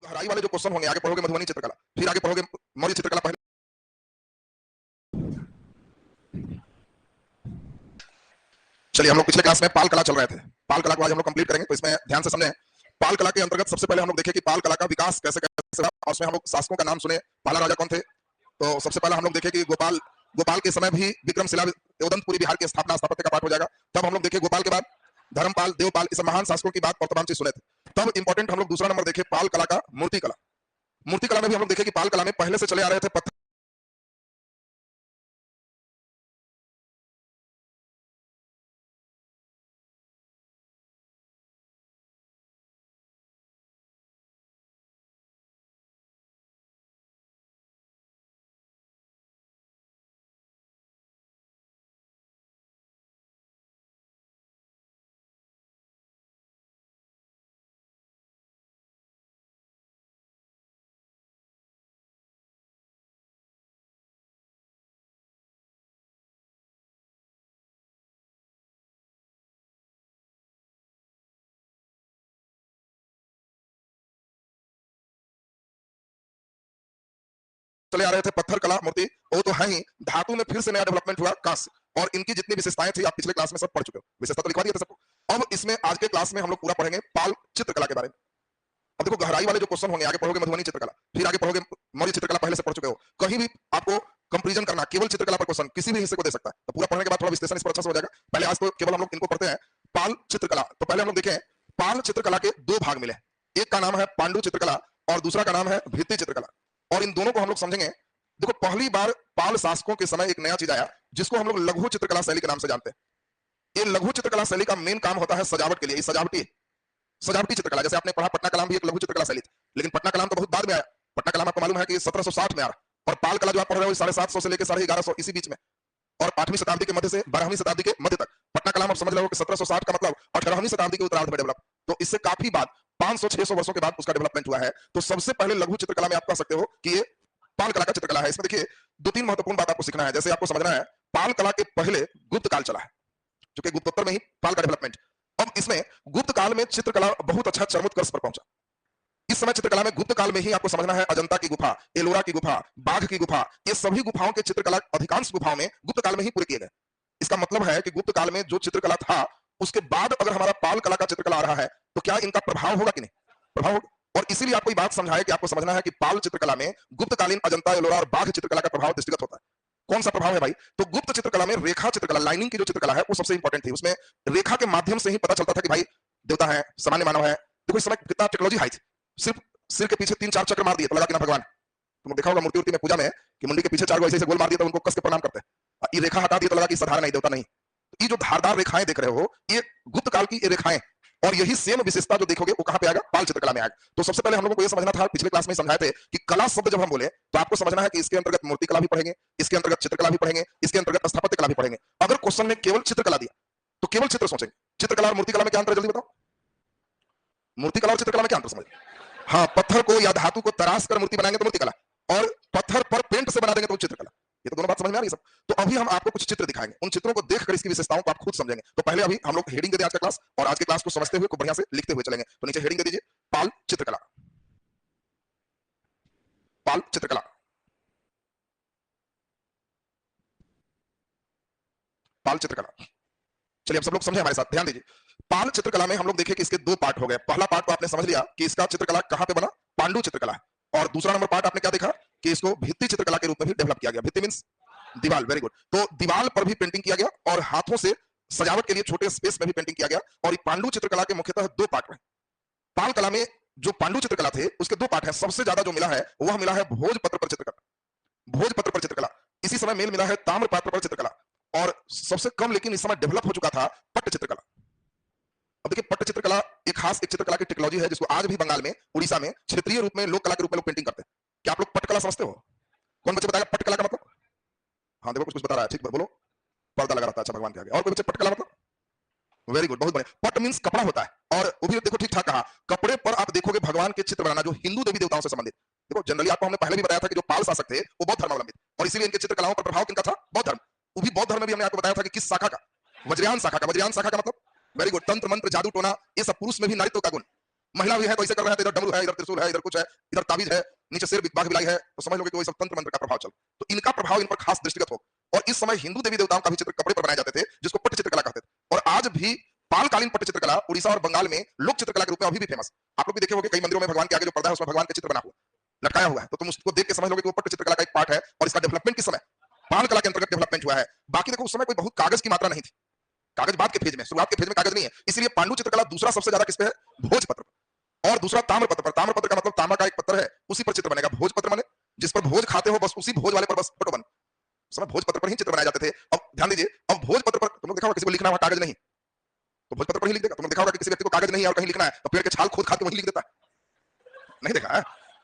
गहराई वाले जो क्वेश्चन होंगे, आगे पढ़ोगे मधुबनी चित्रकला, फिर आगे पढ़ोगे मौर्य चित्रकला। पहले चलिए, हम लोग पिछले क्लास में पाल कला चल रहे थे। पाल कला को आज हम लोग कंप्लीट करेंगे, तो इसमें ध्यान से समझें। पाल कला के अंतर्गत सबसे पहले हम लोग देखें कि पाल कला का विकास कैसे कैसे हुआ, और उसमें हम लोग शासकों का नाम सुने। पाला राजा कौन थे? तो सबसे पहले हम लोग देखें कि गोपाल के समय भी विक्रमशिला उदंतपुरी बिहार की स्थापत्य का पाठ हो जाएगा। तब हम लोग देखें गोपाल के बाद धर्मपाल, देवपाल, इस महान शासकों की बात और तमाम चीज सुने थे। तब इंपॉर्टेंट हम लोग दूसरा नंबर देखें पाल कला का मूर्ति कला। मूर्ति कला में भी हम लोग देखें कि पाल कला में पहले से चले आ रहे थे पत्थर चले आ रहे थे पत्थर कला मूर्ति, वो तो है ही। धातु में फिर से नया डेवलपमेंट हुआ कांस्य, और इनकी जितनी विशेषताएं थी आप पिछले क्लास में सब पढ़ चुके हो। विशेषता तो लिखवा दिया था सबको। अब इसमें आज के क्लास में हम लोग पूरा पढ़ेंगे पाल चित्रकला के बारे में। अब देखो, गहराई वाले जो क्वेश्चन होंगे, आगे पढ़ोगे मधुबनी चित्रकला, फिर आगे पढ़ोगे मौर्य चित्रकला, पहले से पढ़ चुके हो। कहीं भी आपको कंपेरिजन करना, केवल चित्रकला पर क्वेश्चन किसी भी हिस्से को दे सकता है। तो पूरा पढ़ने के बाद थोड़ा विश्लेषण इस पर अच्छा से हो जाएगा। पहले आज तो केवल हम लोग इनको पढ़ते हैं, पाल चित्रकला। तो पहले हम लोग देखें, पाल चित्रकला के दो भाग मिले। एक का नाम है पांडु चित्रकला और दूसरा का नाम है भित्ति चित्रकला। और इन दोनों को हम लोग समझेंगे। देखो, पहली बार पाल शासकों के समय एक नया चीज आया जिसको हम लोग लघु चित्रकला शैली के नाम से जानते हैं। ये लघु चित्रकला शैली का मेन काम होता है सजावट के लिए। सजावटी चित्रकला, जैसे आपने पढ़ा पटना कलाम भी एक लघु चित्रकला शैली थी, लेकिन पटना कलाम तो बहुत बाद में आया। पटना कलाम आपको मालूम है कि 1760 में आया, और पाल कला जो आप पढ़ रहे हो 750 से लेकर 1150 इसी बीच में, और 8वीं शताब्दी के मध्य से 12वीं शताब्दी के मध्य तक। पटना कलाम आप समझ रहे हो कि 1760 का मतलब 18वीं शताब्दी के उत्तरार्ध में डेवलप। तो इससे काफी बाद 500-600 वर्षों के बाद उसका डेवलपमेंट हुआ है। तो सबसे पहले लघु चित्रकला में आप कह सकते हो कि ये पाल कला का चित्रकला है। इसमें देखिए, दो तीन महत्वपूर्ण बात आपको सीखना है। जैसे आपको समझना है, पाल कला के पहले गुप्त काल चला है, जो कि गुप्तोत्तर में ही पाल का डेवलपमेंट। अब इसमें गुप्त काल में चित्रकला बहुत अच्छा चरमोत्कर्ष पर पहुंचा। इस समय चित्रकला में गुप्त काल में ही आपको समझना है, अजंता की गुफा, एलोरा की गुफा, बाघ की गुफा, ये सभी गुफाओं के चित्रकला अधिकांश गुफाओं में गुप्त काल में ही पूरे किए गए। इसका मतलब है कि गुप्त काल में जो चित्रकला था, उसके बाद अगर हमारा पाल कला का चित्रकला आ रहा है, तो क्या इनका प्रभाव होगा कि नहीं? प्रभाव होगा। और इसीलिए आपको बात समझाए कि आपको समझना है कि पाल चित्रकला में गुप्तकालीन अजंता, एलोरा और बाघ चित्रकला का प्रभाव दृष्टिगत होता है। कौन सा प्रभाव है भाई? तो गुप्त चित्रकला में रेखा चित्रकला, लाइनिंग की जो चित्रकला है, वो सबसे इंपॉर्टेंट थी। उसमें रेखा के माध्यम से ही पता चलता था कि भाई देवता है, सामान्य मानव है। देखो, इस समय कितना टेक्नोलॉजी हाई थी। सिर्फ सिर के पीछे 3-4 चक्र मार दिए तो लगा कि ना भगवान। तुमने देखा होगा मूर्ति में पूजा में कि मुंडी के पीछे 4 ऐसे गोल मार दिया तो उनको कस के प्रणाम करते हैं। ये रेखा हटा दिया तो लगा कि साधारण नहीं, देवता नहीं। ये जो धारदार रेखाएं देख रहे हो, ये गुप्त काल की रेखाएं, और यही सेम विशेषता जो देखोगे वो कहां पे आएगा? पाल चित्रकला में आएगा। तो सबसे पहले हम लोगों को ये समझना था, पिछले क्लास में समझाए थे कि कला शब्द जब हम बोले तो आपको समझना है कि इसके अंतर्गत मूर्ति कला भी पढ़ेंगे, इसके अंतर्गत चित्रकला भी पढ़ेंगे, इसके अंतर्गत स्थापत्य कला भी पढ़ेंगे। अगर क्वेश्चन ने केवल चित्रकला दिया तो केवल चित्र सोचेंगे। चित्रकला और मूर्ति कला में क्या अंतर है, जल्दी बताओ। मूर्ति कला और चित्रकला में क्या अंतर समझ? हाँ, पत्थर को या धातु को तराश कर मूर्ति बनाएंगे तो मूर्ति कला, और पत्थर पर पेंट से बना देंगे तो चित्रकला। ये तो दोनों बात समझ में आ रही है सब। तो अभी हम आपको कुछ चित्र दिखाएंगे, उन चित्रों को देखकर इसकी विशेषताओं को आप खुद समझेंगे। तो पहले अभी हम लोग हेडिंग दे दें आज का क्लास, और आज के क्लास को समझते हुए, को बढ़िया से लिखते हुए चलेंगे। तो नीचे हेडिंग दे दीजिए, पाल चित्रकला। पाल चित्रकला, पाल चित्रकला। चलिए, अब सब लोग समझे हमारे साथ, ध्यान दीजिए। पाल चित्रकला में हम लोग देखें कि इसके दो पार्ट हो गए। पहला पार्ट तो आपने समझ लिया कि इसका चित्रकला कहां पे बना, पांडु चित्रकला है। और दूसरा नंबर पार्ट आपने क्या देखा कि इसको भित्ति चित्रकला के रूप में भी डेवलप किया गया। भित्ति मींस दीवाल, वेरी गुड। तो दीवाल पर भी पेंटिंग किया गया, और हाथों से सजावट के लिए छोटे स्पेस में भी पेंटिंग किया गया। और पांडु चित्रकला के मुख्यतः दो पार्ट हैं। पाल कला में जो पांडु चित्रकला थे उसके दो पार्ट हैं। सबसे ज्यादा जो मिला है वह मिला है भोजपत्र पर चित्रकला। भोजपत्र पर चित्रकला। इसी समय मेल मिला है ताम्रपात्र पर चित्रकला, और सबसे कम लेकिन इस समय डेवलप हो चुका था पट्ट चित्रकला। अब देखिए, पट्ट चित्रकला एक खास एक चित्रकला की टेक्नोलॉजी है जिसको आज भी बंगाल में, उड़ीसा में क्षेत्रीय रूप में, लोक कला के रूप में लोग पेंटिंग करते हैं। क्या आप लोग पट्ट कला समझते हो? कौन बच्चे बताएगा पट्ट कला का मतलब? हाँ देखो, कुछ बता रहा है, ठीक बोलो। पर्दा लगा रहता है, अच्छा भगवान के आगे। और कोई बच्चे पट्ट कला मतलब? वेरी गुड, बहुत बढ़िया। पट्ट मींस कपड़ा होता है, और वो भी देखो ठीक ठाक कहा, कपड़े पर आप देखोगे भगवान के चित्र बनाना जो हिंदू देवी देवताओं से संबंधित। देखो, जनरली आपको हमने पहले भी बताया था कि जो पाल शासक थे वो बौद्ध धर्मावलंबी, और इसीलिए इनके चित्रकलाओं पर प्रभाव किनका था? बौद्ध धर्म। वो भी बौद्ध धर्म में भी हमने आपको बताया था कि किस शाखा का? वज्रयान शाखा का। वज्रयान शाखा का मतलब वेरी गुड, तंत्र मंत्र जादू टोना, ये सब पुरुष में भी नारित्व का गुण। महिला भी है तो ऐसे कर रहे हैं, इधर डमरू है, इधर त्रिशूल है, इधर कुछ है, इधर ताबीज है, नीचे शेर बाघ बिलाई है, तो समझ लोगे कि वो सब तंत्र मंत्र का प्रभाव चल। तो इनका प्रभाव इन पर खास दृष्टिगत हो। और इस समय हिंदू देवी देवताओं का भी चित्र कपड़े पर बनाए जाते थे, जिसको पट्ट चित्रकला कहते थे। और आज भी पालकालीन पट्ट चित्रकला उड़ीसा और बंगाल में लोक चित्रकला के रूप में अभी भी फेमस। आप लोग भी देखे होंगे कई मंदिरों में भगवान के आगे जो पर्दा है उसमें भगवान का चित्र बना हुआ लटकाया हुआ है, तो तुम उसको देख के समझ लोगे कि वो पट्ट चित्रकला का एक पार्ट है। और इसका डेवलपमेंट किस समय पाल कला के अंतर्गत डेवलपमेंट हुआ है। बाकी देखो उस समय कोई बहुत कागज की मात्रा नहीं थी, कागज बाद के फेज में, शुरुआत के फेज में कागज नहीं है, इसलिए पांडु चित्रकला दूसरा सबसे ज्यादा किस पे है, भोजपत्र पर। और दूसरा ताम्रपत्र पर। ताम्रपत्र का मतलब तांबा का एक पत्थर है, उसी पर चित्र बनेगा। भोजपत्र माने जिस पर भोज खाते हो, बस उसी भोज वाले पर बस फोटो बन। उस समय भोजपत्र पर ही चित्र बनाए जाते थे। अब ध्यान दीजिए, अब भोजपत्र पर तुम लोग देखा होगा किसी को लिखना हुआ कागज नहीं, तो भोजपत्र पर ही लिख देगा। तुम लोग देखा होगा कि किसी व्यक्ति को कागज नहीं है और कहीं लिखना है तो पेड़ के छाल खोद खा के वहीं लिख देता है, नहीं देखा है?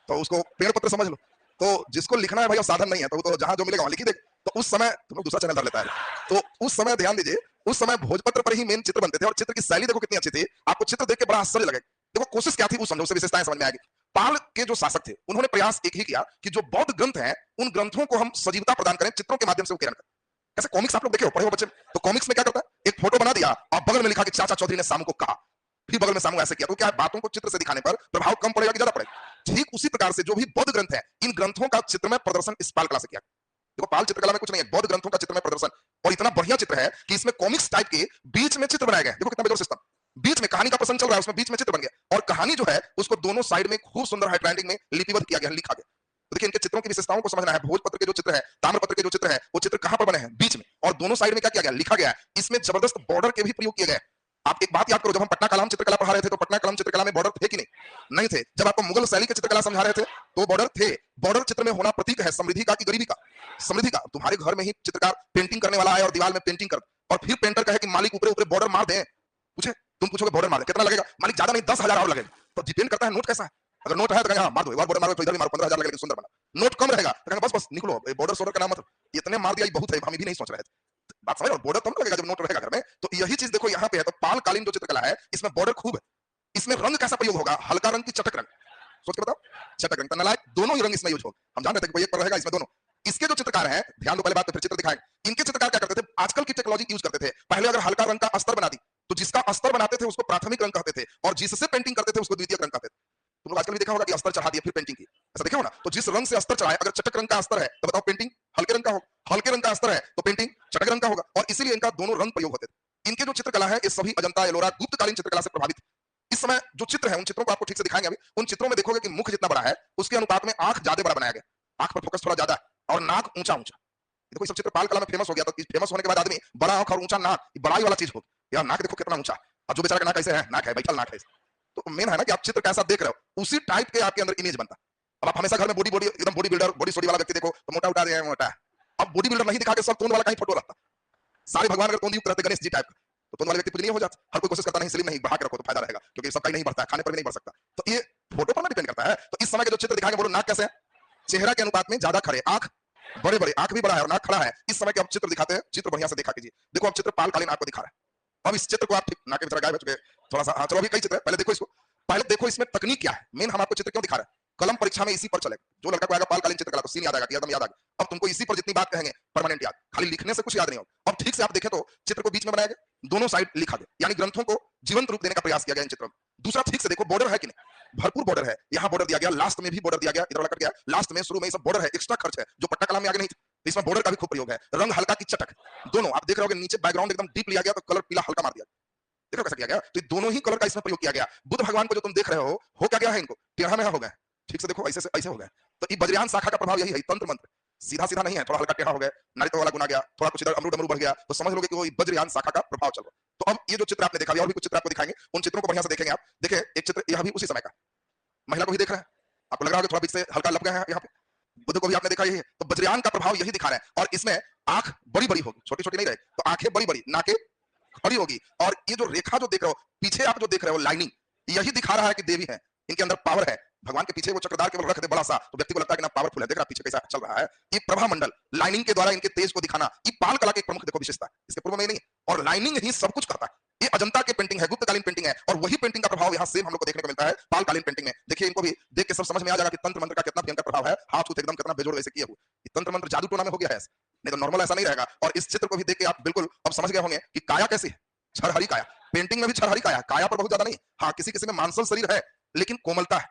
तो उसको पेड़ पत्र समझ लो। तो जिसको लिखना है भाई अब साधन नहीं है, तो वो तो जहां जो मिलेगा वहां लिख ही दे। तो उस समय तुम लोग दूसरा चैनल धर लेता है, तो उस समय ध्यान दीजिए, उस समय भोजपत्र पर ही मेन चित्र बनते थे। और चित्र की शैली देखो कितनी अच्छी थी, आपको चित्र देख के बड़ा आश्चर्य लगेगा। देखो कोशिश क्या थी वो समझो, उससे विशेषताएं समझ में आएगी। पाल के जो शासक थे उन्होंने प्रयास एक ही किया कि जो बौद्ध ग्रंथ हैं उन ग्रंथों को हम सजीवता प्रदान करें, चित्रों के माध्यम से उकेरण करें। जैसे कॉमिक्स आप लोग देखे हो, पढ़े हो बच्चे, तो कॉमिक्स में क्या करता है, एक फोटो बना दिया और बगल में लिखा कि चाचा चौधरी ने सामू को कहा, फिर बगल में सामू ऐसे किया। तो क्या है, बातों को चित्र से दिखाने पर प्रभाव कम पड़ेगा कि ज्यादा पड़ेगा। ठीक उसी प्रकार से जो भी बौद्ध ग्रंथ है, इन ग्रंथों का चित्र में प्रदर्शन इस पाल कला से किया। देखो पाल चित्रकला में कुछ नहीं है, बौद्ध ग्रंथों का चित्र में प्रदर्शन। और इतना बढ़िया चित्र है कि इसमें कॉमिक्स टाइप के बीच में चित्र बनाए गए। देखो कितना बेहतर सिस्टम, बीच में कहानी का प्रसंग चल रहा है, उसमें बीच में चित्र बन गया। और कहानी जो है उसको दोनों साइड में खूब सुंदर हैंडराइटिंग में लिपिबद्ध किया गया, लिखा गया। तो देखिए इनके चित्रों की विशेषताओं को समझना है। भोजपत्र के जो चित्र है, ताम्रपत्र के जो चित्र है, वो चित्र कहां पर बने हैं, बीच में। और दोनों साइड में क्या किया गया, लिखा गया। इसमें जबरदस्त बॉर्डर के भी प्रयोग किए गए। आप एक बात याद करो, जब हम पटना कलाम चित्रकला पढ़ा रहे थे तो पटना कलाम चित्रकला में बॉर्डर थे कि नहीं, नहीं थे। जब आपको मुगल शैली की चित्रकला समझा रहे थे तो बॉर्डर थे। बॉर्डर चित्र में होना प्रतीक है समृद्धि का कि गरीबी का, समृद्धि का। तुम्हारे घर में ही चित्रकार पेंटिंग करने वाला है और दीवार में पेंटिंग कर, और फिर पेंटर कहे कि मालिक ऊपर ऊपर बॉर्डर मार दे, पूछे तुम पूछोगे बॉर्डर मार दे कितना लगेगा, मालिक ज्यादा नहीं 10,000 और लगेगा। तो डिपेंड करता है नोट कैसा है। अगर नोट है तो कहेंगे मार दो, एक बार बॉर्डर मारो तो इधर भी मारो, 15,000 लगेगा, सुंदर बना। नोट कम रहेगा तो कहेंगे बस बस निकलो, बॉर्डर सोर्डर का नाम मतलब इतने मार दिया बहुत है, हम भी नहीं सोच रहे थे। बात समझ रहे हो, बॉर्डर कम लगेगा जब नोट रहेगा घर में। तो यही चीज देखो यहाँ पे है। तो पालकालीन जो चित्रकला है इसमें बॉर्डर खूब है। इसमें रंग कैसा प्रयोग होगा, हल्का रंग की चटक रंग, सोच के बताओ, चटक रंग नलायक, दोनों ही रंग इसमें यूज हो। हम जान रहे थे कि कोई एक पर रहेगा, इसमें दोनों। इसके जो चित्रकार हैं, ध्यान दो पहले बात पे, फिर चित्र दिखाएंगे। इनके चित्रकार क्या करते थे, आजकल की टेक्नोलॉजी यूज करते थे। पहले अगर हल्का रंग का अस्तर बना दी तो जिसका अस्तर बनाते थे उसको प्राथमिक रंग कहते थे, और जिससे पेंटिंग करते थे उसको द्वितीय रंग कहते थे। तुम लोग आजकल भी देखा होगा कि अस्तर चढ़ा दिया फिर पेंटिंग की, ऐसा देखे हो ना। तो जिस रंग से अस्तर चढ़ाए, अगर चटक रंग का अस्तर है तो बताओ पेंटिंग हल्के रंग का होगा, हल्के रंग का अस्तर है तो पेंटिंग चटक रंग का होगा। और इसीलिए इनका दोनों रंग प्रयोग होते थे। इनके जो चित्रकला है ये सभी अजंता एलोरा गुप्तकालीन चित्रकला से प्रभावित। इस समय जो चित्र है उन चित्रों को आपको ठीक से दिखाएंगे अभी। उन चित्रों में देखोगे कि मुख जितना बड़ा है उसके अनुपात में आंख ज्यादा बड़ा बनाया गया, आंख पर फोकस थोड़ा ज्यादा और नाक ऊंचा ऊंचा। देखो सब चित्र पाल कला में फेमस हो गया, तो फेमस होने के बाद आदमी बड़ा आंख और ऊंचा नाक, बड़ाई वाला चीज हो यार, नाक देखो कितना ऊंचा, और जो बेचारा का नाक ऐसे है, नाक है बैठल नाक है। तो मेन है ना कि आप चित्र कैसा देख रहे हो, उसी टाइप के आपके अंदर इमेज बनता। अब आप हमेशा घर में बॉडी बॉडी एकदम बॉडी बिल्डर बॉडी सोडी वाला व्यक्ति देखो तो मोटा उठा दिया मोटा है। अब बॉडी बिल्डर नहीं दिखा के सब तोंद वाला कहीं फोटो रखता। सारे भगवान अगर तोंद युक्त रहते गणेश जी टाइप का, तो तोंद वाले व्यक्ति पूजनीय हो जाता। हर कोई कोशिश करता नहीं स्लिम नहीं, बढ़ा के रखो तो फायदा रहेगा, क्योंकि सबका ही नहीं बढ़ता है, खाने पर भी नहीं बढ़ सकता। तो ये फोटो पर ना डिपेंड करता है। तो इस समय के जो चित्र दिखाएंगे बोलो नाक कैसे है, चेहरा के अनुपात में ज्यादा खड़े, आंख बड़े बड़े, आंख भी बड़ा है और नाक खड़ा है। इस समय के अब चित्र दिखाते हैं, चित्र बढ़िया से देखा कीजिए। देखो अब चित्र पालकालीन आपको दिखा रहा है। अब इस चित्र को आप ठीक नाक की तरह गायब है थोड़ा सा, चलो अभी कई चित्र है, पहले देखो इसको, पहले देखो इसमें तकनीक क्या है। मेन हम आपको चित्र क्यों दिखा रहे हैं, कलम परीक्षा में इसी पर चलेगा। जो लड़का को आएगा पालकालीन चित्रकला तो सीन याद आएगा, एकदम याद आ गया। अब तुमको इसी पर जितनी बात कहेंगे परमानेंट याद, खाली लिखने से कुछ याद नहीं होगा। अब ठीक से आप देखें तो चित्र को बीच में बनाया गया, दोनों साइड लिखा गया, यानी ग्रंथों को जीवंत रूप देने का प्रयास किया गया इन चित्रों में। दूसरा ठीक से देखो बॉर्डर है कि नहीं, भरपूर बॉर्डर है। यहाँ बॉर्डर दिया गया, लास्ट में भी बॉर्डर दिया गया, इधर वाला कट गया, लास्ट में शुरू में सब बॉर्डर है, एक्स्ट्रा खर्च है जो पट्टा कला में आगे नहीं था। इसमें बॉर्डर का भी खूब प्रयोग है। रंग हल्का की चटक, दोनों आप देख रहे हो, नीचे बैकग्राउंड एकदम डीप लिया गया तो कलर पीला हल्का मार दिया, देखो कैसा किया गया। तो दोनों ही कलर का इसमें प्रयोग किया गया। बुद्ध भगवान को जो तुम देख रहे हो क्या गया है, इनको टेढ़ा मेढ़ा हो गया, ठीक से देखो, ऐसे से ऐसे हो गया। तो ये वज्रयान शाखा का प्रभाव यही है, तंत्र मंत्र सीधा सीधा नहीं है, थोड़ा हल्का टेढ़ा हो गया, नारित्व वाला गुना गया, थोड़ा कुछ इधर अमरूद अमरूद बढ़ गया, तो समझ लोगे कि वो वज्रयान शाखा का प्रभाव चल रहा। तो अब ये जो चित्र आपने देखा, और भी कुछ चित्र आपको दिखाएंगे, उन चित्रों को बढ़िया से देखेंगे आप। देखिए एक चित्र यह भी उसी समय का, महिला को भी देख रहे हैं, आपको लग रहा है थोड़ा बीच से हल्का लप गया है यहाँ पे, बुद्ध को भी आपने देखा यही है। तो वज्रयान का प्रभाव यही दिखा रहा है। और इसमें आंख बड़ी बड़ी होगी, छोटी छोटी नहीं रहे, तो आंखें बड़ी बड़ी, नाके खड़ी होगी। और ये जो रेखा जो देख रहे हो पीछे, आप जो देख रहे हो लाइनिंग, यही दिखा रहा है कि देवी है, इनके अंदर पावर है। भगवान के पीछे वो चक्रधार केवल रख दे बड़ा सा, तो व्यक्ति को लगता है कि ना पावरफुल है। देख रहा पीछे कैसा चल रहा है, ये प्रभा मंडल लाइनिंग के द्वारा इनके तेज को दिखाना, ये पाल कला की एक प्रमुख देखो विशेषता, इसके पूर्व में नहीं। और लाइनिंग ही सब कुछ करता है। ये अजंता की पेंटिंग है, गुप्तकालीन पेंटिंग है, और वही पेंटिंग का प्रभाव यहाँ सेम हम लोग को देखने को मिलता है पालकालीन पेंटिंग में। देखिए इनको भी देख के सब समझ में आ जाएगा कि तंत्र मंत्र का कितना भयंकर प्रभाव है। हाथ उठ एकदम कितना बेजोड़ वैसे किया हुआ, तंत्र मंत्र जादू टोना में हो गया है, नहीं तो नॉर्मल ऐसा नहीं रहेगा। और इस चित्र को भी देख के आप बिल्कुल अब समझ गए होंगे कि काया कैसी है, छरहरी काया। पेंटिंग में भी छरहरी काया, काया पर बहुत ज्यादा नहीं, हाँ किसी किसी में मांसल शरीर है, लेकिन कोमलता है,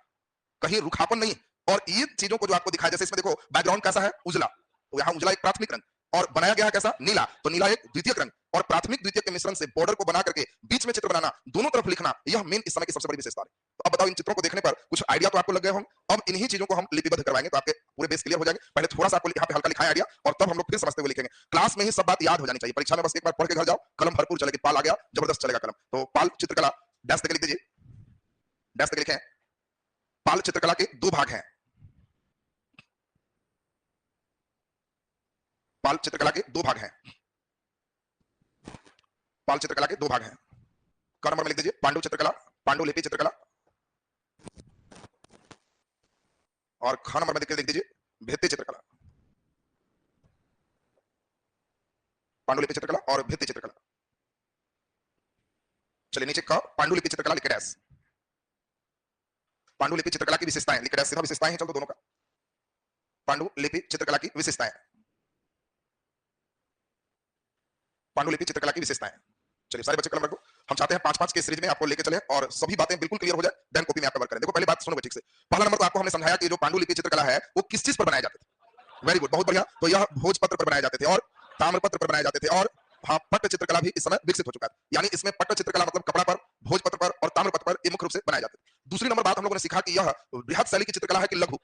कहीं रुखापन नहीं। और ये चीजों को जो आपको दिखाया, जैसे इसमें देखो बैकग्राउंड कैसा है, उजला, तो यहाँ उजला एक प्राथमिक रंग, और बनाया गया है कैसा, नीला, तो नीला एक द्वितीयक रंग, और प्राथमिक द्वितीयक के मिश्रण से बॉर्डर को बना करके बीच में चित्र बनाना, दोनों तरफ लिखना, यह मेन इस समय की सबसे बड़ी विशेषता है। तो अब बताओ, इन चित्रों को देखने पर कुछ आइडिया तो आपको लग गए होंगे। अब इन्हीं चीजों को हम लिपिबद्ध करवाएंगे तो आपके पूरे बेस क्लियर हो जाएंगे। पहले थोड़ा सा आपको यहाँ पे हल्का लिखा है आइडिया, और तब हम लोग फिर समझते हुए लिखेंगे। क्लास में ही सब बात याद हो जानी चाहिए, परीक्षा में बस एक बार पढ़ के घर जाओ, कलम भरपूर चलेगी, पाल आ गया, जबरदस्त चलेगा कलम। तो पाल चित्रकला, डैश तक लिख दीजिए, डैश तक लिखें। पाल चित्रकला के दो भाग हैं, पाल चित्रकला के दो भाग हैं, पाल चित्रकला के दो भाग हैं। क नंबर में लिख दीजिए पांडु चित्रकला, पांडुलिपि चित्रकला, और ख नंबर में लिख दीजिए भित्ति चित्रकला, पांडुलिपि चित्रकला और भित्ति चित्रकला। चलिए नीचे क पांडुलिपि चित्रकला लिखे डैश, पांडुलिपि चित्रकला की विशेषताएं लिखे डैश, सीधा विशेषताएं हैं, चल दो दोनों का, पांडुलिपि चित्रकला की विशेषताएं, पांडुलिपि चित्रकला की विशेषताएं। चलिए सारे बच्चे कलम रखो। हम चाहते हैं 5-5 के सीरीज में आपको लेके चले और सभी बातें बिल्कुल क्लियर हो जाए, देन कॉपी में आप कवर करें। देखो पहले बात सुनो ठीक से। पहला नंबर तो आपको हमने समझाया कि जो पांडुलिपि चित्रकला है वो किस चीज पर बनाए जाते थे। वेरी गुड, बहुत बढ़िया। तो यह भोजपत्र पर बनाए जाते थे और ताम्रपत्र पर बनाए जाते थे, और हाँ, पट्ट चित्रकला भी इस समय विकसित हो चुका है। यानी इसमें पट्ट चित्रकला मतलब कपड़ा पर, भोजपत्र पर और ताम्रपत्र पर ये मुख्य रूप से बनाए जाते थे। दूसरी नंबर बात हम लोगों ने सीखा कि यह बृहत शैली की चित्रकला है कि लघु।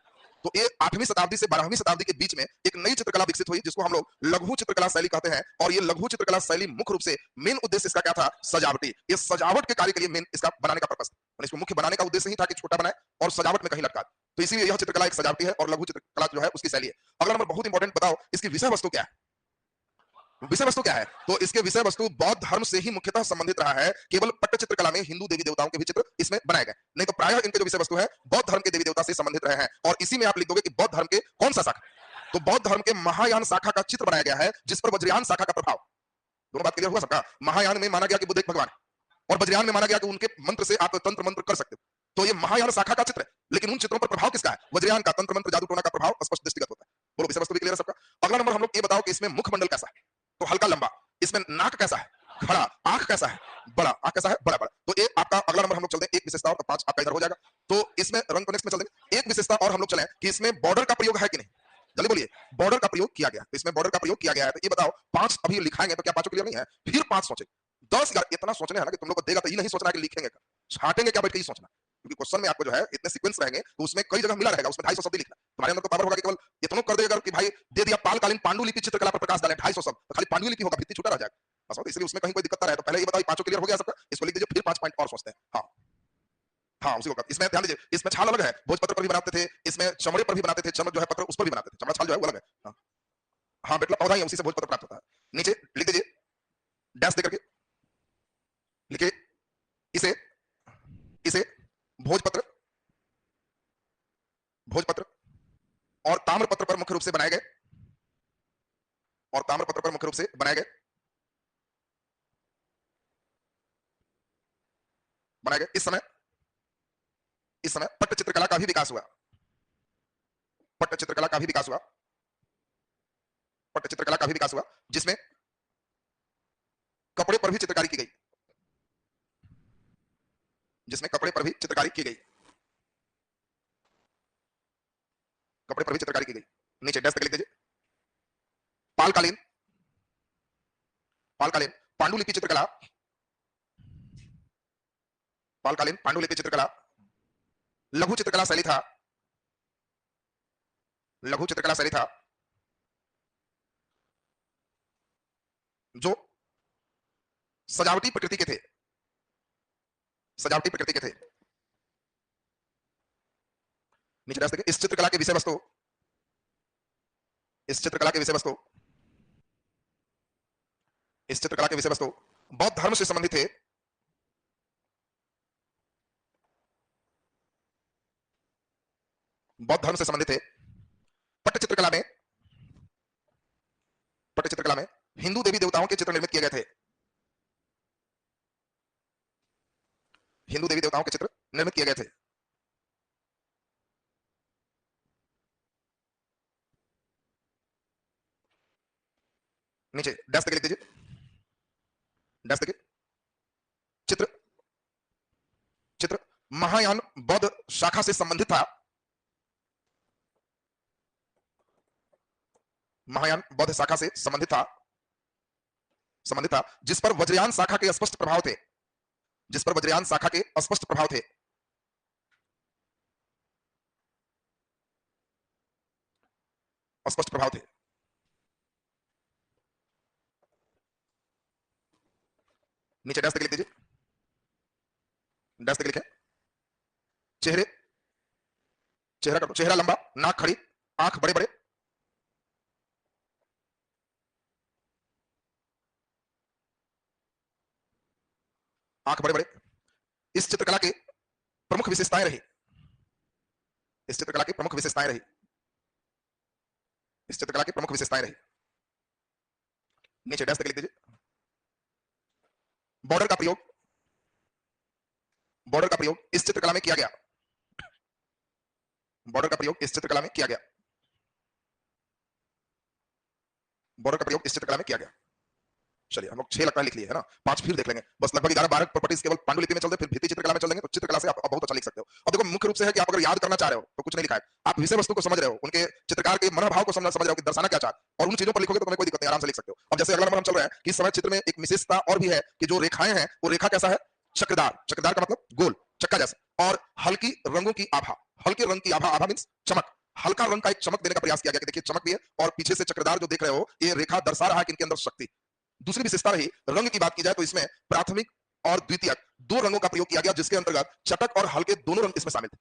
तो ये 8वीं शताब्दी से 12वीं शताब्दी के बीच में एक नई चित्रकला विकसित हुई जिसको हम लोग लघु चित्रकला शैली कहते हैं। और ये लघु चित्रकला शैली मुख्य रूप से मेन उद्देश्य इसका क्या था, सजावटी। ये सजावट के कार्य के लिए मेन इसका बनाने का पर्पस था। इसको मुख्य बनाने का उद्देश्य ही था कि छोटा बनाए और सजावट में कहीं लटका। तो इसीलिए यह चित्रकला एक सजावटी है और लघु चित्रकला जो है उसकी शैली है। अगला नंबर बहुत इंपॉर्टेंट, बताओ इसकी विषय वस्तु क्या है। विषय वस्तु क्या है, तो इसके विषय वस्तु बौद्ध धर्म से ही मुख्यतः संबंधित रहा है। केवल पट्ट चित्रकला में हिंदू देवी देवताओं के भी चित्र इसमें बनाए गए, नहीं तो प्रायः इनके जो विषय वस्तु है बौद्ध धर्म के देवी देवता से संबंधित रहे हैं। और इसी में आप लिख दोगे कि बौद्ध धर्म के कौन सा शाखा, तो बौद्ध धर्म के महायान शाखा का चित्र बनाया गया है, जिस पर वज्रयान शाखा का प्रभाव। दोनों बात क्लियर हुआ सबका। महायान में माना गया कि बुद्ध एक भगवान, और वज्रयान में माना गया कि उनके मंत्र से आप तंत्र मंत्र कर सकते हो। तो ये महायान शाखा का चित्र है, लेकिन उन चित्रों पर प्रभाव किसका है, वज्रयान का, तंत्र मंत्र जादू टोना का प्रभाव स्पष्ट दृष्टिगत होता है। बोलो विषय वस्तु भी क्लियर है सबका। अगला नंबर हम लोग ये बताओ कि इसमें मुखमंडल कैसा है, तो हल्का लंबा। इसमें नाक कैसा है, खड़ा। आंख कैसा है, बड़ा। आंख कैसा है, बड़ा बड़ा। तो ये आपका अगला नंबर हम लोग चलते हैं, एक विशेषता और 5 आपका इधर हो जाएगा। तो इसमें रंग को नेक्स्ट में चल देंगे। एक विशेषता और हम लोग चले कि इसमें बॉर्डर का प्रयोग है कि नहीं, जल्दी बोलिए। बॉर्डर का प्रयोग किया गया, तो इसमें बॉर्डर का प्रयोग किया गया है। तो ये बताओ 5 अभी लिखाएंगे तो क्या 5 क्लियर नहीं है, फिर 5 सोचे 10 यार इतना सोचने है ना कि तुम लोग को देगा तो ये नहीं सोचना कि लिखेंगे छाटेंगे क्या बैठ के ही सोचना, क्योंकि क्वेश्चन में आपको जो है इतने सीक्वेंस रहेंगे तो उसमें कई जगह मिला रहेगा, उसमें 250 शब्द लिखना। तुम्हारे अंदर तो पावर होगा कि केवल इतना कर देगा कि भाई दे दिया पालकालीन पांडुलिपि चित्रकला पर प्रकाश डाले 250 शब्द, तो खाली पांडुलिपि होगा, भित्ति छूटा रह जाएगा बस। इसलिए उसमें कहीं कोई दिक्कत ना रहे। तो पहले ये बताओ 5 क्लियर हो गया सबका, इसको लिख दीजिए, फिर 5 पॉइंट और सोचते हैं। हाँ हाँ, उसी को इसमें ध्यान दीजिए। इसमें छाल अलग है, भोजपत्र पर भी बनाते थे, इसमें चमड़े पर भी बनाते थे, चमक जो है पत्र उस पर भी बनाते थे, चमड़ा छाल जो है वो अलग है। हाँ हाँ, बेटला पौधा ही है, उसी से भोजपत्र प्राप्त होता है। नीचे लिख दीजिए डैश देकर के, लिखिए इसे इसे भोजपत्र, भोजपत्र और ताम्रपत्र पर मुख्य रूप से बनाए गए, और ताम्रपत्र पर मुख्य रूप से बनाए गए बनाए गए। इस समय पट्ट चित्रकला का भी विकास हुआ, पट्ट चित्रकला का भी विकास हुआ, पट्ट चित्रकला का भी विकास हुआ, जिसमें कपड़े पर भी चित्रकारी की गई, जिसमें कपड़े पर भी चित्रकारी की गई, कपड़े पर भी चित्रकारी की गई। नीचे डैश तक लिख दीजिए। पालकालीन, पालकालीन पांडुलिपि चित्रकला, पालकालीन पांडुलिपि चित्रकला लघु चित्रकला शैली था, लघु चित्रकला शैली था जो सजावटी प्रकृति के थे, सजावटी प्रकृति के थे। नीचे डैश देखिए। इस चित्रकला के विषय वस्तु, इस चित्रकला के विषय वस्तु, इस चित्रकला के विषय वस्तु बौद्ध धर्म से संबंधित थे, बौद्ध धर्म से संबंधित थे। पट्ट चित्रकला में, पट्ट चित्रकला में हिंदू देवी देवताओं के चित्र निर्मित किए गए थे, हिंदू देवी देवताओं के चित्र निर्मित किए गए थे। नीचे डैश तक लिख दीजिए, डैश तक चित्र, चित्र महायान बौद्ध शाखा से संबंधित था। महायान बौद्ध शाखा से संबंधित था जिस पर वज्रयान शाखा के स्पष्ट प्रभाव थे। जिस पर वज्रयान शाखा के स्पष्ट प्रभाव थे। स्पष्ट प्रभाव थे। नीचे डैश लिख दीजिए। डैश लिखे। चेहरा कर दो। चेहरा लंबा, नाक खड़ी, आंख बड़े बड़े, आंख बड़े बड़े। इस चित्रकला के प्रमुख विशेषताएं रही। इस चित्रकला की प्रमुख विशेषताएं रही। इस चित्रकला की प्रमुख विशेषताएं रही। नीचे डैश लिख दीजिए। बॉर्डर का प्रयोग इस चित्रकला में किया गया। बॉर्डर का प्रयोग इस चित्रकला में किया गया। बॉर्डर का प्रयोग इस चित्रकला में किया गया। चलिए हम लोग 6 लगता है लिख लिए है ना, 5 फिर देख लेंगे बस। लगभग 11-12 प्रॉपर्टीज केवल पांडुलिपि में चलते, फिर भित्ति चित्रकला में चलेंगे तो चित्रकला से आप बहुत अच्छा लिख सकते हो। अब देखो मुख्य रूप से है कि आप अगर याद करना चाह रहे हो तो कुछ नहीं लिखा है, आप विषय वस्तु को समझ रहे हो, उनके चित्रकार के मनोभाव को समझ रहे हो कि दर्शाना क्या चाहते और उन चीजों पर लिखोगे तो तुम्हें कोई दिक्कत नहीं, आराम से लिख सकते हो। अब जैसे अगला नंबर हम चल रहे हैं कि इस समय चित्र में एक विशेषता और भी है कि जो रेखाएं हैं वो रेखा कैसा है, चक्रदार। चक्रदार का मतलब गोल, चक्का जैसा, और हल्की रंगों की आभा। हल्के रंग की आभा, आभा मींस चमक, हल्का रंग का एक चमक देने का प्रयास किया गया कि देखिए चमक भी है और पीछे से चक्रदार जो देख रहे हो ये रेखा दर्शा रहा है कि इनके अंदर शक्ति। दूसरी विशेषता रही रंग की बात की जाए तो इसमें प्राथमिक और द्वितीयक 2 रंगों का प्रयोग किया गया जिसके अंतर्गत चटक और हल्के दोनों रंग इसमें शामिल थे।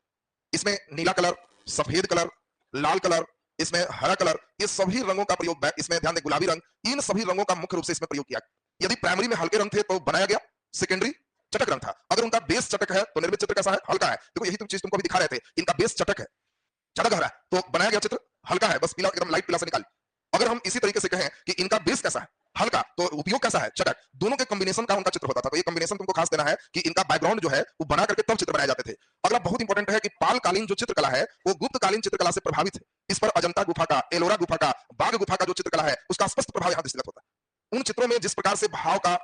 इसमें नीला कलर, सफेद कलर, लाल कलर, इसमें हरा कलर, ये सभी रंगों का प्रयोग, इसमें ध्यान दें गुलाबी रंग, इन सभी रंगों का मुख्य रूप से इसमें प्रयोग किया। यदि प्राइमरी में हल्के रंग थे तो बनाया गया सेकेंडरी चटक रंग था। अगर उनका बेस चटक है तो निर्मित चित्र कैसा है, हल्का है। देखो यही चीज तुमको भी दिखा रहे थे, इनका बेस चटक है, चटक हो रहा है तो बनाया गया चित्र हल्का है, बस पीला एकदम लाइट पीला से निकाल। अगर हम इसी तरीके से कहें कि इनका बेस कैसा है, हल्का, तो उपयोग कैसा है, चटक, दोनों के कॉम्बिनेशन का उनका चित्र होता था। तो ये कॉम्बिनेशन तुमको खास देना है कि इनका बैकग्राउंड जो है वो बना करके तब चित्र बनाए जाते थे। अगला बहुत इंपॉर्टेंट है कि पालकालीन जो चित्रकला है वो गुप्तकालीन चित्रकला से प्रभावित है। इस पर अजंता गुफा का, एलोरा गुफा का, बाघ गुफा का जो चित्रकला है उसका स्पष्ट प्रभाव यहां दृष्टिगत होता है। उन चित्रों में जिस प्रकार से भाव का,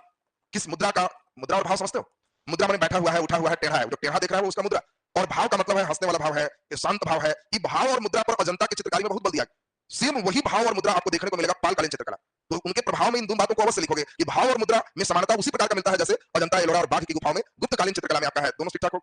किस मुद्रा का, मुद्रा और भाव समझते हो, मुद्रा में बैठा हुआ है, उठा हुआ है, टेढ़ा है, जो टेढ़ा दिख रहा है वो उसका मुद्रा, और भाव का मतलब है हंसने वाला भाव है, शांत भाव है। ये भाव और मुद्रा पर अजंता की चित्रकारी में बहुत बल दिया। सेम वही भाव और मुद्रा आपको देखने को मिलेगा पालकालीन चित्रकला। तो उनके प्रभाव में इन दो बातों को अवश्य लिखोगे कि भाव और मुद्रा में समानता उसी प्रकार का मिलता है जैसे अजंता, एलोरा और बाघ की गुफाओं में गुप्तकालीन चित्रकला में आपका है। दोनों ठीक ठाक हो।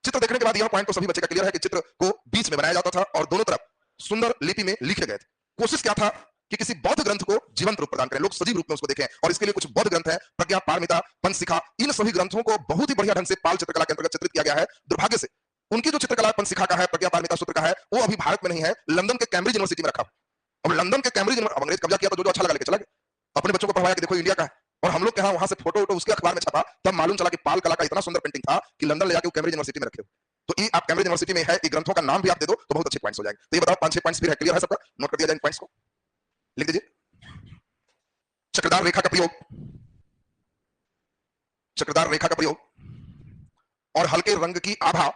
चित्र देखने के बाद यह पॉइंट तो सभी बच्चे का क्लियर है कि चित्र को बीच में बनाया जाता था और दोनों तरफ सुंदर लिपि में लिखे गए थे। कोशिश क्या था कि किसी बौद्ध ग्रंथ को जीवंत रूप प्रदान करें, लोग सजीव रूप में उसको देखें। और इसके लिए कुछ बौद्ध ग्रंथ हैं, प्रज्ञा पारमिता, पंचशिखा, इन सभी ग्रंथों को बहुत ही बढ़िया ढंग से पाल चित्रकला के अंतर्गत चित्रित किया गया है। दुर्भाग्य से उनकी जो चित्रकला पंचशिखा का है, प्रज्ञा पारमिता सूत्र का है, वो अभी भारत में नहीं है, लंदन के कैम्ब्रिज यूनिवर्सिटी में रखा। अब लंदन के कैम्ब्रिज, अंग्रेज कब्जा किया तो जो अच्छा लगा लेके चला गया, अपने बच्चों को पढ़वाया कि देखो इंडिया का है। और हम लोग के वहां से फोटो उसके अखबार में छपा, तब मालूम चला कि पाल कला का इतना सुंदर पेंटिंग था कि लंदन ले जाके कैम्ब्रिज यूनिवर्सिटी में रखे। तो ये आप कैम्ब्रिज यूनिवर्सिटी में है, ये ग्रंथों का नाम भी आप दे दो तो बहुत अच्छे पॉइंट्स हो जाएंगे। तो ये बताओ 5-6 पॉइंट्स फिर है, क्लियर है सबका? नोट कर दिया जाए इन पॉइंट्स को, लिख दीजिए। चक्रदार रेखा का प्रयोग, चक्रदार रेखा का प्रयोग और हल्के रंग की आभा,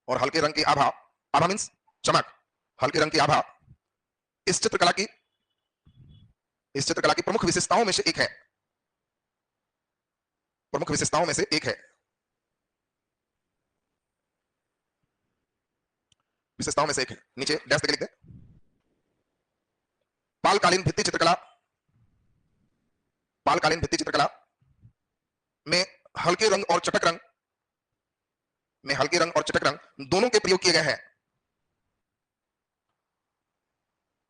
और हल्के रंग की आभा, आभा मींस चमक, हल्के रंग की आभा इस चित्रकला की प्रमुख विशेषताओं में से एक है। प्रमुख विशेषताओं में से एक है। विशेषताओं में से एक है। नीचे डैश लिख दें। पालकालीन भित्ति चित्रकला, पालकालीन भित्ति चित्रकला में हल्के रंग और चटक रंग, में हल्के रंग और चटक रंग दोनों के प्रयोग किए गए हैं।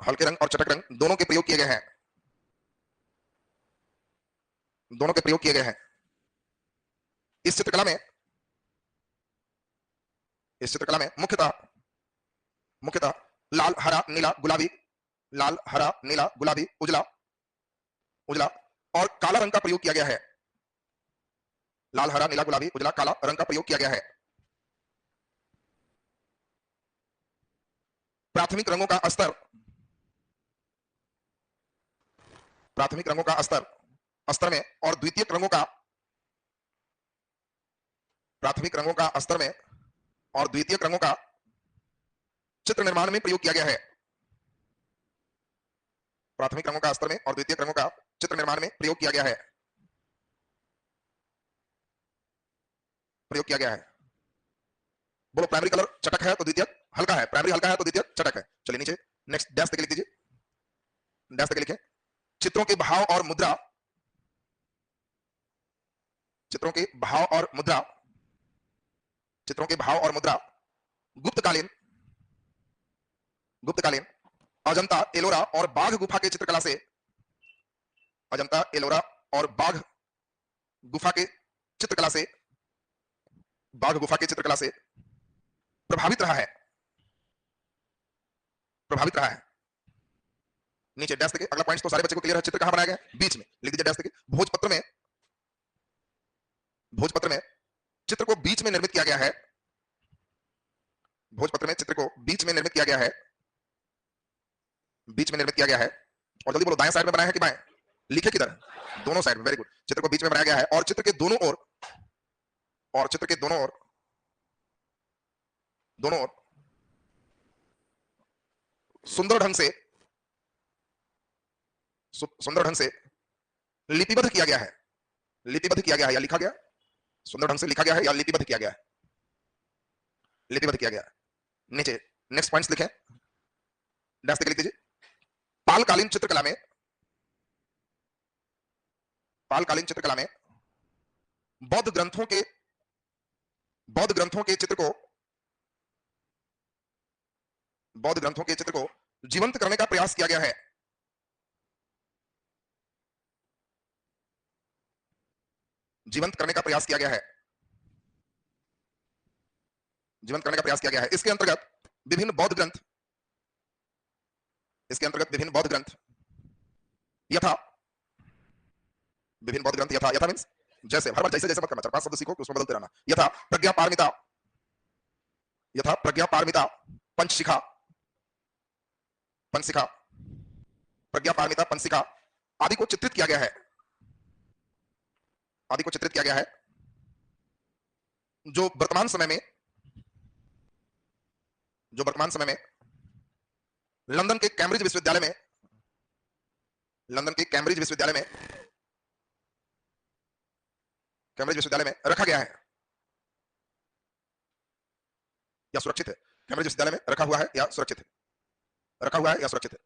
हल्के रंग और चटक रंग दोनों के प्रयोग किए गए हैं। दोनों के प्रयोग किए गए हैं। इस चित्रकला में मुख्यतः लाल, हरा, नीला, गुलाबी, लाल, हरा, नीला, गुलाबी, उजला, उजला और काला रंग का प्रयोग किया गया है। लाल, हरा, नीला, गुलाबी, उजला, काला रंग का प्रयोग किया गया है। प्राथमिक रंगों का स्तर, प्राथमिक रंगों का स्तर में और द्वितीयक रंगों का, प्राथमिक रंगों का स्तर में और द्वितीयक रंगों का चित्र निर्माण में प्रयोग किया गया है। प्राथमिक रंगों का स्तर में और द्वितीयक रंगों का चित्र निर्माण में प्रयोग किया गया है। प्रयोग किया गया है। बोलो प्राइमरी कलर चटक है तो द्वितीयक हल्का है, प्राइमरी हल्का है तो द्वितीयक चटक है। चलिए नीचे नेक्स्ट डैश तक लिख दीजिए, डैश तक लिखें। चित्रों के भाव और मुद्रा, चित्रों के भाव और मुद्रा, चित्रों के भाव और मुद्रा गुप्तकालीन, गुप्तकालीन अजंता एलोरा और बाघ गुफा के चित्रकला से, अजंता एलोरा और बाघ गुफा के चित्रकला से, बाघ गुफा के चित्रकला से प्रभावित रहा है, प्रभावित रहा है। नीचे डैश देखिए, अगला पॉइंट तो सारे बच्चे को क्लियर है। चित्र कहां बनाया गया? बीच में, लिख दीजिए डैश देखिए। भोजपत्र में, भोजपत्र में चित्र को बीच में निर्मित किया गया है, भोजपत्र में चित्र को बीच में निर्मित किया गया है, बीच में निर्मित किया गया है। और जल्दी बोलो, दाएं साइड में बनाया है कि बाएं? लिखे किधर? दोनों साइड में, वेरी गुड। चित्र को बीच में बनाया गया है और चित्र के दोनों ओर, और चित्र के दोनों ओर, दोनों ओर सुंदर ढंग से, सुंदर ढंग से लिपिबद्ध किया गया है, लिपिबद्ध किया गया है या लिखा गया? सुंदर ढंग से लिखा गया है या लिपिबद्ध किया गया है? लिपिबद्ध किया गया है। नीचे नेक्स्ट पॉइंट्स लिखें, डैश लिख दीजिए। पालकालीन चित्रकला में, पालकालीन चित्रकला में बौद्ध ग्रंथों के, बौद्ध ग्रंथों के चित्र को, बौद्ध ग्रंथों के चित्र को जीवंत करने का प्रयास किया गया है, जीवंत करने का प्रयास किया गया है, जीवंत करने का प्रयास किया गया है। इसके अंतर्गत विभिन्न बौद्ध ग्रंथ, इसके अंतर्गत विभिन्न बौद्ध ग्रंथ यथा, विभिन्न बौद्ध ग्रंथ यथा, यथा मींस जैसे, हर बार जैसे जैसे मत करना, 4-5 शब्द सीखो उसमें बदलते रहना। यथा प्रज्ञा पारमिता, यथा प्रज्ञा पारमिता, पंचशिखा, पंचशिखा, प्रज्ञा पारमिता, पंचशिखा आदि को चित्रित किया गया है, आदि को चित्रित किया गया है, जो वर्तमान समय में, जो वर्तमान समय में लंदन के कैम्ब्रिज विश्वविद्यालय में, लंदन के कैम्ब्रिज विश्वविद्यालय में, कैम्ब्रिज विश्वविद्यालय में रखा गया है या सुरक्षित है? कैम्ब्रिज विश्वविद्यालय में रखा हुआ है या सुरक्षित है? रखा हुआ है या सुरक्षित है?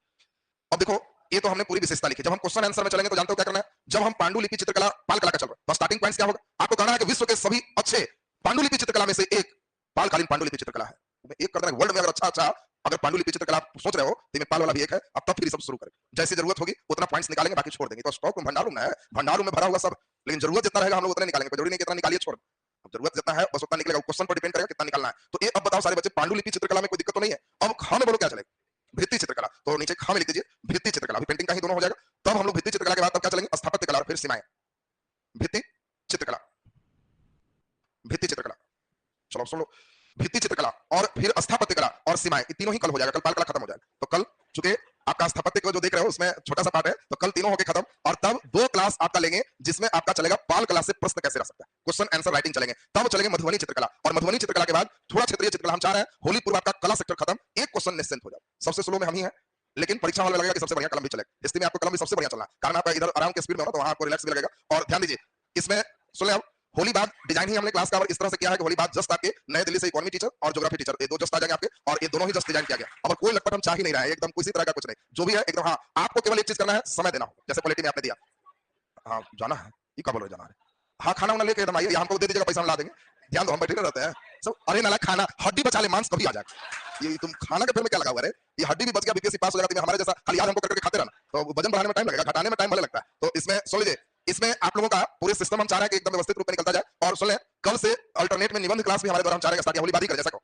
अब देखो, ये तो हमने पूरी विशेषता लिखी। जब हम क्वेश्चन आंसर में चलेंगे तो जानते हो क्या करना है? जब हम पांडुलिपि चित्रकला पाल कला का चल रहा है तो स्टार्टिंग पॉइंट्स क्या होगा? आपको कहना है कि विश्व के सभी अच्छे पांडुलिपि चित्रकला में से एक पालकालीन पांडुलिपि चित्रकला है। एक कर देना, वर्ल्ड में अगर अच्छा अगर पांडुलिपि चित्रकला आप सोच रहे हो तो पाल वाला भी एक है। अब तब फिर सब शुरू करें, जैसी जरूरत होगी उतना पॉइंट्स निकालेंगे, बाकी छोड़ देंगे। तो स्टॉक में भंडार रूम है, भंडार रूम में भरा हुआ सब, लेकिन जरूरत जितना रहेगा हम लोग उतना निकालेंगे। जरूरी नहीं कितना निकालिए छोड़, अब जरूरत जितना है बस उतना निकलेगा। क्वेश्चन पर डिपेंड करेगा कितना निकालना है। तो ये अब बताओ सारे बच्चे, पांडुलिपि चित्रकला में कोई दिक्कत तो नहीं है? अब ख में बोलो क्या चलेगा? भित्ति चित्रकला। तो नीचे ख में लिख दीजिए भित्ति चित्रकला, अभी पेंटिंग का ही दोनों हो जाएगा। तब हम लोग भित्ति चित्रकला के बाद तब क्या चलेंगे? स्थापत्य कला, फिर सीमाएं। भित्ति चित्रकला, भित्ति चित्रकला, चलो सुन लो, भित्ति चित्रकला और फिर स्थापत्य कला और सीमाएं, ये तीनों ही कल हो जाएगा। कल पाल कला खत्म हो जाएगा। तो कल चूंकि आपका स्थापत्य को जो देख रहे हो उसमें छोटा सा पार्ट है, तो कल तीनों होके खत्म। और तब 2 क्लास आपका लेंगे जिसमें आपका चलेगा पाल कला से प्रश्न कैसे रह सकता है, क्वेश्चन आंसर राइटिंग चलेंगे। तब चलेंगे मधुबनी चित्रकला, और मधुबनी चित्रकला के बाद थोड़ा क्षेत्रीय चित्रकला। हम चाह रहे हैं होली पूर्व आपका कला सेक्टर खत्म, एक क्वेश्चन निश्चिंत हो जाए। सबसे स्लो में हम ही हैं, लेकिन परीक्षा हॉल में लगेगा कि सबसे बढ़िया कलम भी चलेगा। हिस्ट्री में आपको कलम भी सबसे बढ़िया चलना, कारण आपका इधर आराम के स्पीड में होना, तो वहां आपको रिलैक्स भी लगेगा। और ध्यान दीजिए, इसमें सुन ले, अब होली बाद डिजाइन ही हमने क्लास का इस तरह से किया है कि होली बाद जस्ट आपके नए दिल्ली से इकोनॉमी टीचर और ज्योग्राफी टीचर, ये 2 जस्ट आ जाएंगे आपके, और ये दोनों ही जस्ट डिजाइन किया गया। अब कोई लटपट हम चाह ही नहीं रहा है, एकदम किसी तरह का कुछ नहीं, जो भी है एकदम। हाँ, आपको केवल एक चीज करना है, समय देना हो, जैसे पॉलिटी में आपने दिया। हाँ जाना है, ये कब बोलो जाना है? हाँ, खाना वाना लेके एकदम आइए, हमको दे दीजिएगा, पैसा हम ला देंगे। ध्यान दो, हम बैठे रहते हैं सब। अरे नाला खाना, हड्डी बचा ले, मांस कभी आ जाएगा। ये तुम खाना के फिर में क्या लगा हुआ है? ये हड्डी भी बच गया, बीपीएससी पास हो जाती है हमारे जैसा, खाली याद हमको करके खाते रहना, तो वजन बढ़ाने में टाइम लगेगा, घटाने में टाइम भले लगता है। तो इसमें सुन लीजिए, इसमें आप लोगों का पूरे सिस्टम हम चाह रहे हैं कि एकदम व्यवस्थित रूप में निकलता जाए। और सुन लें, कल से अल्टरनेट में निबंध क्लास भी हमारे द्वारा हम चाह रहे हैं स्टार्ट, होली बाद ही करें, जैसा को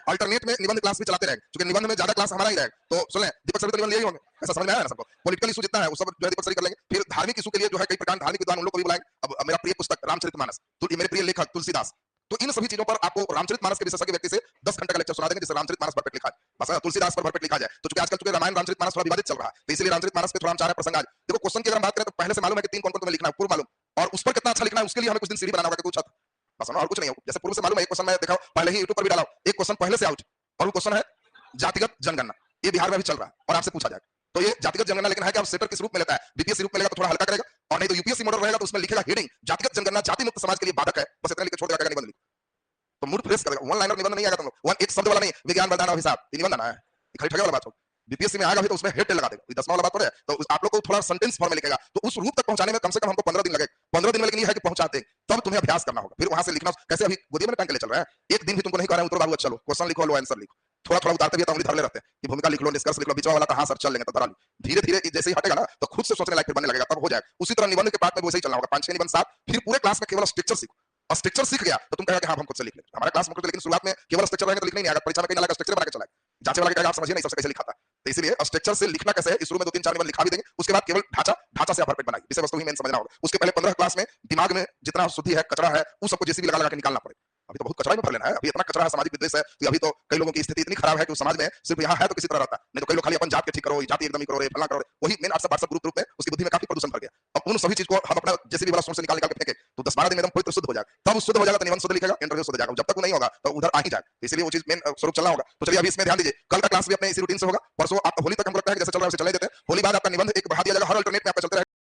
अल्टरनेट में निबंध क्लास भी चलाते रहेंगे, क्योंकि निबंध में ज्यादा क्लास हमारा ही रहेगा। तो सुन लें, दीपक सर तो निबंध यही होंगे, ऐसा समझ में आया ना सबको? पॉलिटिकल इशू जितना है वो सब जो है दीपक सर कर लेंगे। फिर धार्मिक इशू के लिए जो है कई प्रकार धार्मिक विद्वान उन लोग को भी बुलाएंगे। अब मेरा प्रिय पुस्तक रामचरितमानस, तो मेरे प्रिय लेखक तुलसीदास, तो इन सभी चीजों पर आपको रामचरितमानस के विशेषज्ञ व्यक्ति से 10 घंटे का लेक्चर सुना देंगे, जिससे रामचरितमानस परफेक्ट लिखा है, बस तुलसीदास पर परफेक्ट लिखा जाए। तो चूंकि आजकल रामायण रामचरितमानस थोड़ा विवादित चल रहा है, तो इसलिए रामचरितमानस पे थोड़ा हम चाह रहे हैं प्रसंग। आज देखो, क्वेश्चन की अगर हम बात करें तो पहले से मालूम है कि 3 कौन-कौन तुम्हें लिखना है, पूर्व मालूम, और उस पर कितना अच्छा लिखना है उसके लिए हमें कुछ दिन सीढ़ी बनाना होगा, कुछ बस और कुछ नहीं हो। जैसे पूर्व से मालूम है, एक क्वेश्चन मैं देखा पहले ही यूट्यूब पर भी डाला, एक क्वेश्चन पहले से आउट, और वो क्वेश्चन है जातिगत जनगणना। ये बिहार में भी चल रहा है और आपसे पूछा जाएगा। तो ये जातिगत जनगणना लेकिन है कि आप सेटर किस रूप में लेता है? बीपीएससी रूप में लेगा तो थोड़ा हल्का करेगा, और नहीं तो यूपीएससी मॉडल रहेगा तो उसमें लिखेगा हेडिंग जातिगत जनगणना जाति मुक्त समाज के लिए बाधक है, बस इतना लिख के छोड़ देगा, नहीं बंद। तो मूड फ्रेश करेगा। वन लाइनर निबंध नहीं आएगा तुम लोग, वन एक शब्द वाला नहीं, विज्ञान वरदान और हिसाब, ये निबंध आना है, ये खाली ठगे वाला बात हो। बीपीएससी में आएगा भी तो उसमें हेड टेल लगा देगा, ये 10वां वाला बात हो रहा है। तो आप लोग को थोड़ा सेंटेंस फॉर्म में लिखेगा, तो उस रूप तक पहुंचाने में कम से कम हमको 15 दिन लगे। 15 दिन में लेकिन ये है कि पहुंचाते तब तुम्हें अभ्यास करना होगा, फिर वहां से लिखना। कैसे अभी गोदी में टांग के ले चल रहा है, एक दिन भी तुमको नहीं कह रहा है उतरो बाबू चलो क्वेश्चन लिखो, लो आंसर लिखो। थोड़ा थोड़ा उतारते भी तो उंगली धर ले रहते हैं कि भूमिका लिख लो, निष्कर्ष लिख लो, बीचवा वाला कहां सर चल लेंगे तो धरा ली। धीरे धीरे जैसे ही हटेगा ना तो खुद से सोचने लायक फिर बनने लगेगा, तब हो जाएगा। उसी तरह निबंध के पार्ट में वैसे ही चलना होगा, 5-6 निबंध 7, फिर पूरे क्लास में केवल स्ट्रक्चर सीखो। और स्ट्रक्चर सीख गया तो तुम कहेगा कि हाँ हम खुद से लिख लेंगे। हमारा क्लास मुख्य, लेकिन शुरुआत में केवल स्ट्रक्चर रहेगा तो लिखने नहीं आएगा, परीक्षा में कहीं ना स्ट्रक्चर बना के चला जांचे वाला कहेगा आप समझिए नहीं सबसे कैसे लिखा था। तो इसलिए स्ट्रक्चर से लिखना कैसे है, इस शुरू में 2-3-4 निबंध लिखा भी देंगे, उसके बाद केवल ढांचा से भरपेट बनाइए, विषय वस्तु ही मेन समझना होगा। उसके पहले 15 क्लास में दिमाग में जितना शुद्धि है, कचरा है, उस सबको जेसीबी लगा लगा के निकालना पड़े। अभी तो बहुत कचरा में भर लेना है, अभी इतना कचरा है, सामाजिक विद्वेष है, तो अभी तो कई लोगों की स्थिति इतनी खराब है कि उस समाज में सिर्फ यहाँ है तो किसी तरह रहता है, नहीं तो कई लोग खाली अपन जात के ठीक करो, जाति एकदम ही करो, फलना करो, वही मेन व्हाट्सएप ग्रुप में उसकी बुद्धि में काफी प्रदूषण भर गया। अब उन सभी चीज को हम अपना जेसीबी वाला सोर्स से निकाल के फेंके तो 10-12 दिन में एकदम पवित्र शुद्ध हो जाएगा। तब शुद्ध हो जाएगा तो निबंध शुद्ध लिखेगा, इंटरव्यू शुद्ध जाएगा। जब तक वो नहीं होगा तो उधर आ ही जाए, इसलिए वो चीज मेन स्वरूप चलना होगा। तो चलिए अभी इसमें ध्यान दीजिए, कल का क्लास भी अपने इसी रूटीन से होगा। परसों आप होली तक हमको लगता है जैसे चल रहा है उसे चले देते हैं, होली बाद आपका निबंध एक बढ़ा दिया जाएगा, हर अल्टरनेट